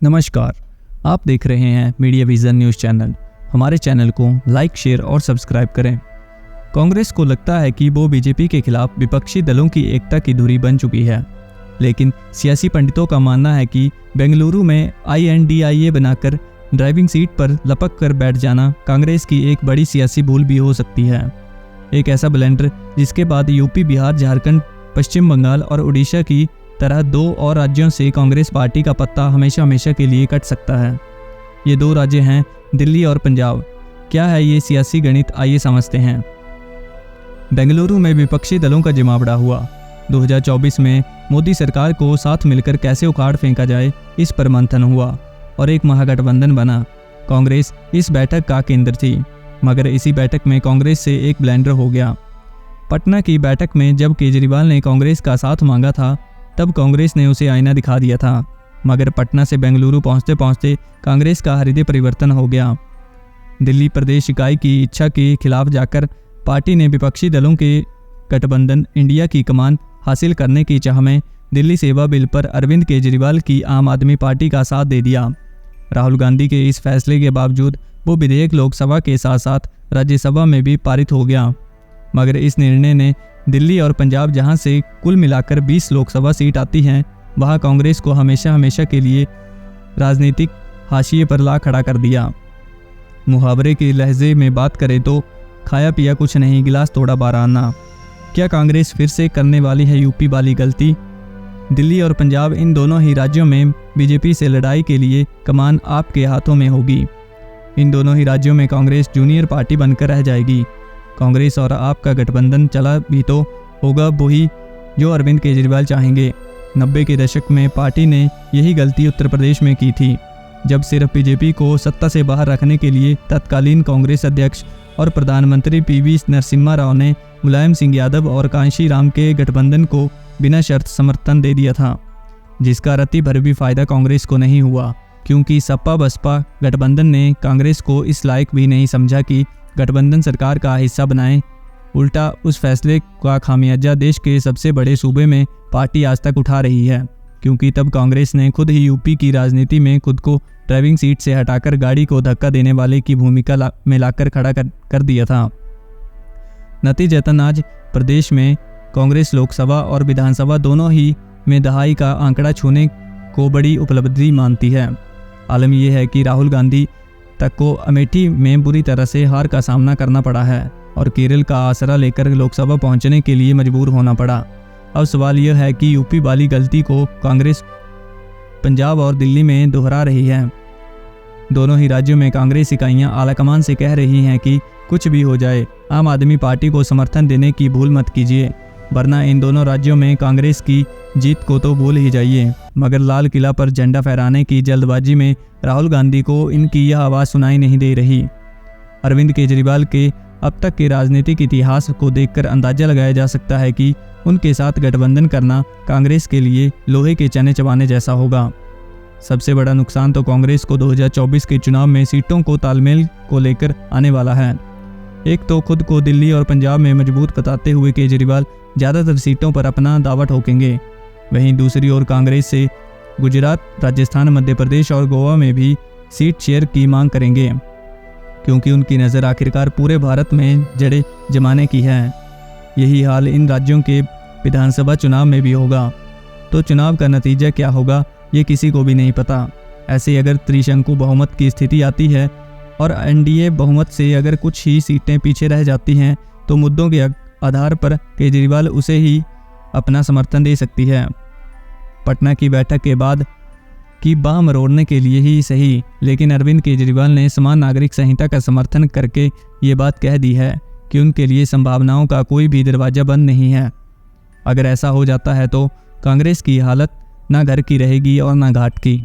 नमस्कार, आप देख रहे हैं मीडिया विजन न्यूज़ चैनल। हमारे चैनल को लाइक, शेयर और सब्सक्राइब करें। कांग्रेस को लगता है कि वो बीजेपी के खिलाफ विपक्षी दलों की एकता की धुरी बन चुकी है, लेकिन सियासी पंडितों का मानना है कि बेंगलुरु में INDIA बनाकर ड्राइविंग सीट पर लपक कर बैठ जाना कांग्रेस की एक बड़ी सियासी भूल भी हो सकती है। एक ऐसा ब्लेंडर जिसके बाद यूपी, बिहार, झारखंड, पश्चिम बंगाल और उड़ीसा की तरह 2 और राज्यों से कांग्रेस पार्टी का पत्ता हमेशा के लिए कट सकता है। ये 2 राज्य हैं दिल्ली और पंजाब। क्या है ये सियासी गणित, आइए समझते हैं। बेंगलुरु में विपक्षी दलों का जमावड़ा हुआ। 2024 में मोदी सरकार को साथ मिलकर कैसे उखाड़ फेंका जाए, इस पर मंथन हुआ और एक महागठबंधन बना। कांग्रेस इस बैठक का केंद्र थी, मगर इसी बैठक में कांग्रेस से एक ब्लेंडर हो गया। पटना की बैठक में जब केजरीवाल ने कांग्रेस का साथ मांगा था, तब कांग्रेस ने उसे आईना दिखा दिया था, मगर पटना से बेंगलुरु पहुंचते पहुंचते कांग्रेस का हृदय परिवर्तन हो गया। दिल्ली प्रदेश इकाई की इच्छा के खिलाफ जाकर पार्टी ने विपक्षी दलों के गठबंधन इंडिया की कमान हासिल करने की चाह में दिल्ली सेवा बिल पर अरविंद केजरीवाल की आम आदमी पार्टी का साथ दे दिया। राहुल गांधी के इस फैसले के बावजूद वो विधेयक लोकसभा के साथ साथ राज्यसभा में भी पारित हो गया, मगर इस निर्णय ने दिल्ली और पंजाब, जहां से कुल मिलाकर 20 लोकसभा सीट आती हैं, वहां कांग्रेस को हमेशा के लिए राजनीतिक हाशिए पर ला खड़ा कर दिया। मुहावरे के लहजे में बात करें तो खाया पिया कुछ नहीं, गिलास तोड़ा 12 आना। क्या कांग्रेस फिर से करने वाली है यूपी वाली गलती? दिल्ली और पंजाब, इन दोनों ही राज्यों में बीजेपी से लड़ाई के लिए कमान आपके हाथों में होगी। इन दोनों ही राज्यों में कांग्रेस जूनियर पार्टी बनकर रह जाएगी। कांग्रेस और आप का गठबंधन चला भी तो होगा वही जो अरविंद केजरीवाल चाहेंगे। 90 के दशक में पार्टी ने यही गलती उत्तर प्रदेश में की थी, जब सिर्फ बीजेपी को सत्ता से बाहर रखने के लिए तत्कालीन कांग्रेस अध्यक्ष और प्रधानमंत्री PV नरसिम्हा राव ने मुलायम सिंह यादव और कांशी राम के गठबंधन को बिना शर्त समर्थन दे दिया था, जिसका रत्ती भर भी फायदा कांग्रेस को नहीं हुआ, क्योंकि सपा बसपा गठबंधन ने कांग्रेस को इस लायक भी नहीं समझा कि गठबंधन सरकार का हिस्सा बनाए। उल्टा उस फैसले का खामियाजा देश के सबसे बड़े सूबे में पार्टी आज तक उठा रही है, क्योंकि तब कांग्रेस ने खुद ही यूपी की राजनीति में खुद को ड्राइविंग सीट से हटाकर गाड़ी को धक्का देने वाले की भूमिका में लाकर खड़ा कर दिया था। नतीजतन आज प्रदेश में कांग्रेस लोकसभा और विधानसभा दोनों ही में दहाई का आंकड़ा छूने को बड़ी उपलब्धि मानती है। आलम यह है कि राहुल गांधी तक को अमेठी में बुरी तरह से हार का सामना करना पड़ा है और केरल का आसरा लेकर लोकसभा पहुंचने के लिए मजबूर होना पड़ा। अब सवाल यह है कि यूपी वाली गलती को कांग्रेस पंजाब और दिल्ली में दोहरा रही है। दोनों ही राज्यों में कांग्रेस इकाइयां आलाकमान से कह रही हैं कि कुछ भी हो जाए, आम आदमी पार्टी को समर्थन देने की भूल मत कीजिए, वरना इन दोनों राज्यों में कांग्रेस की जीत को तो भूल ही जाइए। मगर लाल किला पर झंडा फहराने की जल्दबाजी में राहुल गांधी को इनकी यह आवाज़ सुनाई नहीं दे रही। अरविंद केजरीवाल के अब तक के राजनीतिक इतिहास को देखकर अंदाजा लगाया जा सकता है कि उनके साथ गठबंधन करना कांग्रेस के लिए लोहे के चने चबाने जैसा होगा। सबसे बड़ा नुकसान तो कांग्रेस को 2024 के चुनाव में सीटों को तालमेल को लेकर आने वाला है। एक तो खुद को दिल्ली और पंजाब में मजबूत बताते हुए केजरीवाल ज़्यादातर सीटों पर अपना दावा ठोकेंगे, वहीं दूसरी ओर कांग्रेस से गुजरात, राजस्थान, मध्य प्रदेश और गोवा में भी सीट शेयर की मांग करेंगे, क्योंकि उनकी नज़र आखिरकार पूरे भारत में जड़े जमाने की है। यही हाल इन राज्यों के विधानसभा चुनाव में भी होगा। तो चुनाव का नतीजा क्या होगा, ये किसी को भी नहीं पता। ऐसे अगर त्रिशंकु बहुमत की स्थिति आती है और NDA बहुमत से अगर कुछ ही सीटें पीछे रह जाती हैं, तो मुद्दों के आधार पर केजरीवाल उसे ही अपना समर्थन दे सकती है। पटना की बैठक के बाद की बाह मरोड़ने के लिए ही सही, लेकिन अरविंद केजरीवाल ने समान नागरिक संहिता का समर्थन करके ये बात कह दी है कि उनके लिए संभावनाओं का कोई भी दरवाज़ा बंद नहीं है। अगर ऐसा हो जाता है तो कांग्रेस की हालत ना घर की रहेगी और ना घाट की।